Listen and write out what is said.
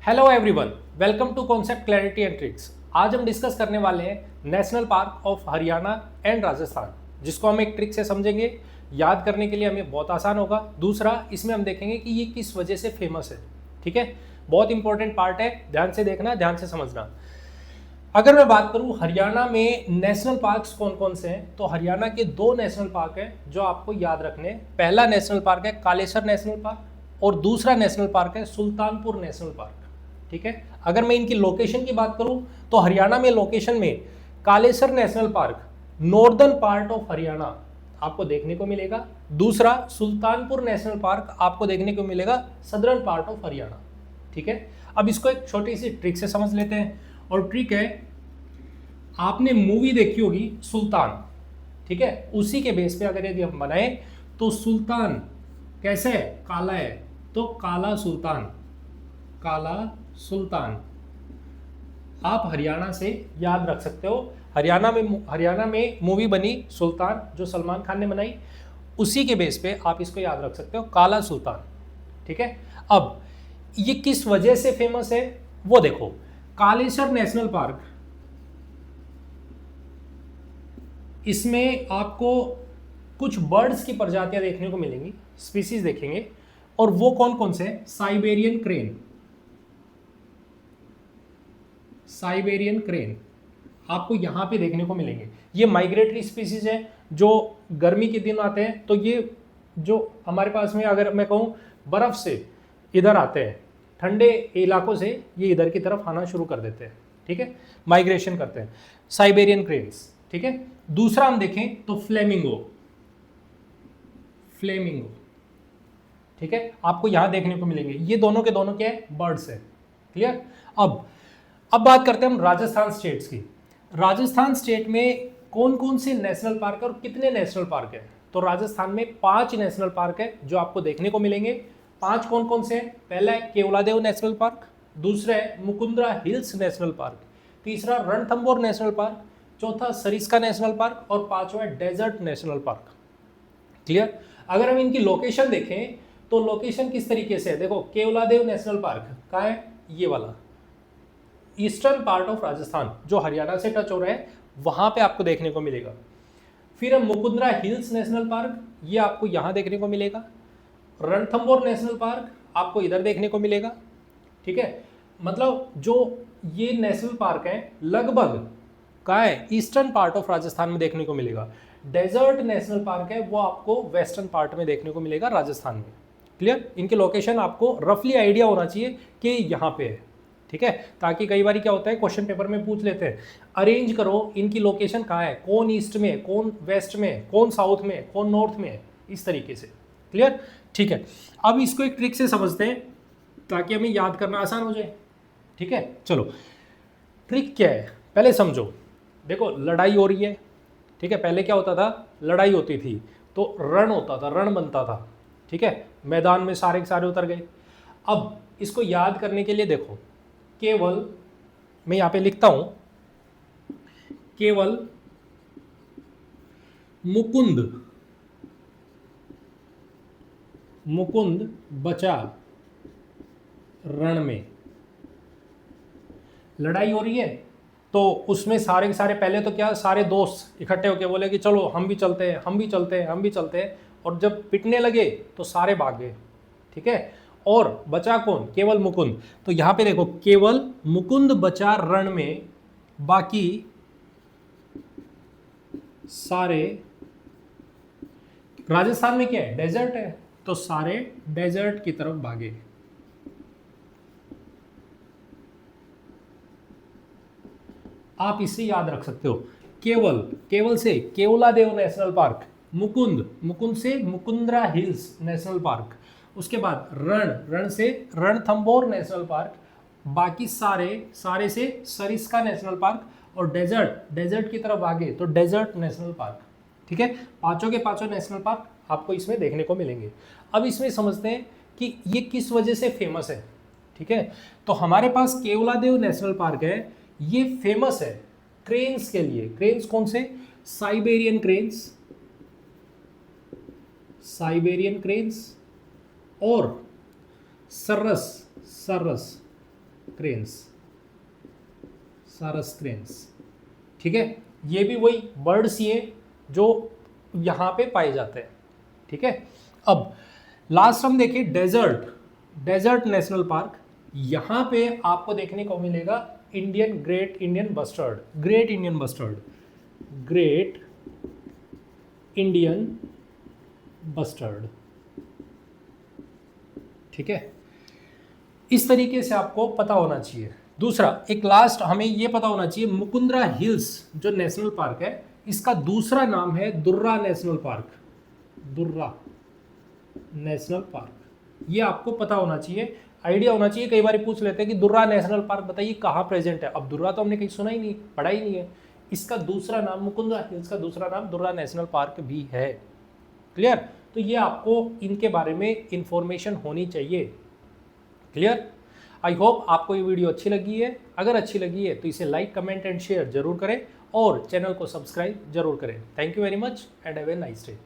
Hello everyone, welcome to concept clarity and tricks. आज हम discuss करने वाले हैं national park of Haryana and Rajasthan, जिसको हम एक ट्रिक से समझेंगे। याद करने के लिए हमें बहुत आसान होगा। दूसरा, इसमें हम देखेंगे कि ये किस वजह से फेमस है। ठीक है, बहुत इंपॉर्टेंट पार्ट है, ध्यान से देखना, ध्यान से समझना। अगर मैं बात करूं हरियाणा में नेशनल पार्क्स कौन कौन से हैं, तो हरियाणा के दो नेशनल पार्क हैं जो आपको याद रखने हैं। पहला नेशनल पार्क है कालेसर नेशनल पार्क और दूसरा नेशनल पार्क है सुल्तानपुर नेशनल पार्क। ठीक है, अगर मैं इनकी लोकेशन की बात करूं तो हरियाणा में लोकेशन में Kalesar national park northern part of Haryana आपको देखने को मिलेगा। दूसरा सुल्तानपुर नेशनल पार्क आपको देखने को मिलेगा सदर्न पार्ट ऑफ हरियाणा। ठीक है, अब इसको एक छोटी सी ट्रिक से समझ लेते हैं। और ट्रिक है, आपने मूवी देखी होगी सुल्तान। ठीक है, उसी के बेस पे अगर यदि हम बनाए तो सुल्तान कैसे है, काला है, तो काला सुल्तान, काला सुल्तान आप हरियाणा से याद रख सकते हो। हरियाणा में मूवी बनी सुल्तान, जो सलमान खान ने बनाई, उसी के बेस पे आप इसको याद रख सकते हो, काला सुल्तान। ठीक है, अब ये किस वजह से फेमस है वो देखो। कालेसर नेशनल पार्क, इसमें आपको कुछ बर्ड्स की प्रजातियां देखने को मिलेंगी, स्पीसीज देखेंगे। और वो कौन कौन से हैं? साइबेरियन क्रेन, साइबेरियन क्रेन आपको यहां पे देखने को मिलेंगे। ये माइग्रेटरी स्पीसीज है जो गर्मी के दिन आते हैं। तो ये जो हमारे पास में, अगर मैं कहूं, बर्फ से इधर आते हैं, ठंडे इलाकों से ये इधर की तरफ आना शुरू कर देते हैं। ठीक है, माइग्रेशन करते हैं, साइबेरियन क्रेन्स। ठीक है, दूसरा हम देखें तो फ्लेमिंगो, फ्लेमिंगो। ठीक है, आपको यहां देखने को मिलेंगे। ये दोनों के दोनों क्या है? बर्ड्स है। क्लियर। अब बात करते हैं हम राजस्थान स्टेट्स की। राजस्थान स्टेट में कौन कौन से नेशनल पार्क है और कितने नेशनल पार्क है? तो राजस्थान में 5 नेशनल पार्क है जो आपको देखने को मिलेंगे। 5 कौन कौन से हैं? पहला है केवलादेव नेशनल पार्क, दूसरा है मुकुंदरा हिल्स नेशनल पार्क, तीसरा रणथंबोर नेशनल पार्क, चौथा सरिस्का नेशनल पार्क और पांचवा है डेजर्ट नेशनल पार्क। क्लियर। अगर हम इनकी लोकेशन देखें तो लोकेशन किस तरीके से है, देखो केवलादेव नेशनल पार्क कहाँ है? ये वाला ईस्टर्न पार्ट ऑफ राजस्थान, जो हरियाणा से टच हो रहा है, वहां पे आपको देखने को मिलेगा। फिर हम मुकुंदरा हिल्स नेशनल पार्क, ये आपको यहां देखने को मिलेगा। रणथंबोर नेशनल पार्क आपको इधर देखने को मिलेगा। ठीक है, मतलब जो ये नेशनल पार्क है लगभग कहाँ है? ईस्टर्न पार्ट ऑफ राजस्थान में देखने को मिलेगा। डेजर्ट नेशनल पार्क है वो आपको वेस्टर्न पार्ट में देखने को मिलेगा राजस्थान में। क्लियर। इनके लोकेशन आपको रफली आइडिया होना चाहिए कि यहाँ पे है। ठीक है, ताकि कई बार क्या होता है, क्वेश्चन पेपर में पूछ लेते हैं, अरेंज करो इनकी लोकेशन कहाँ है, कौन ईस्ट में, कौन वेस्ट में, कौन साउथ में, कौन नॉर्थ में, इस तरीके से। क्लियर। ठीक है, अब इसको एक ट्रिक से समझते हैं ताकि हमें याद करना आसान हो जाए। ठीक है, चलो ट्रिक क्या है पहले समझो। देखो लड़ाई हो रही है। ठीक है, पहले क्या होता था? लड़ाई होती थी तो रण होता था, रण बनता था। ठीक है, मैदान में सारे के सारे उतर गए। अब इसको याद करने के लिए देखो, केवल मैं यहां पे लिखता हूं, केवल मुकुंद, मुकुंद बचा रण में। लड़ाई हो रही है तो उसमें सारे के सारे, पहले तो क्या, सारे दोस्त इकट्ठे होकर बोले कि चलो हम भी चलते हैं, हम भी चलते हैं, हम भी चलते हैं। और जब पिटने लगे तो सारे भाग गए। ठीक है, और बचा कौन? केवल मुकुंद। तो यहां पे देखो, केवल मुकुंद बचा रण में, बाकी सारे, राजस्थान में क्या है? डेजर्ट है, तो सारे डेजर्ट की तरफ भागे। आप इससे याद रख सकते हो, केवल, केवल से केवलादेव नेशनल पार्क, मुकुंद, मुकुंद से मुकुंदरा हिल्स नेशनल पार्क, उसके बाद रण, रण से रणथंबोर नेशनल पार्क, बाकी सारे, सारे से सरिस्का नेशनल पार्क, और डेजर्ट, डेजर्ट की तरफ आगे तो डेजर्ट नेशनल पार्क। ठीक है, पांचों के पांचों नेशनल पार्क आपको इसमें देखने को मिलेंगे। अब इसमें समझते हैं कि ये किस वजह से फेमस है। ठीक है, तो हमारे पास केवलादेव नेशनल पार्क है, ये फेमस है क्रेन्स के लिए। क्रेन्स कौन से? साइबेरियन क्रेन्स, साइबेरियन क्रेन्स और सर्रस, सर्रस क्रेन्स, सारस क्रेन्स, ठीक है। ये भी वही बर्ड्स ही हैं जो यहाँ पे पाए जाते हैं, ठीक है। अब लास्ट हम देखें डेजर्ट नेशनल पार्क। यहाँ पे आपको देखने को मिलेगा ग्रेट इंडियन बस्टर्ड, ठीक है। इस तरीके से आपको पता होना चाहिए। दूसरा, एक लास्ट हमें यह पता होना चाहिए, मुकुंदरा हिल्स जो नेशनल पार्क है, इसका दूसरा नाम है दुर्रा नेशनल पार्क। दुर्रा नेशनल पार्क, ये आपको पता होना चाहिए, आइडिया होना चाहिए। कई बार पूछ लेते हैं कि दुर्रा नेशनल पार्क बताइए कहाँ प्रेजेंट है। अब दुर्रा तो हमने कहीं सुना ही नहीं, पढ़ा ही नहीं है। इसका दूसरा नाम, मुकुंदरा हिल्स का दूसरा नाम दुर्रा नेशनल पार्क भी है। क्लियर? तो ये आपको इनके बारे में इंफॉर्मेशन होनी चाहिए। क्लियर? आई होप आपको ये वीडियो अच्छी लगी है। अगर अच्छी लगी है तो इसे लाइक, कमेंट एंड शेयर जरूर करें और चैनल को सब्सक्राइब जरूर करें। Thank you very much and have a nice day.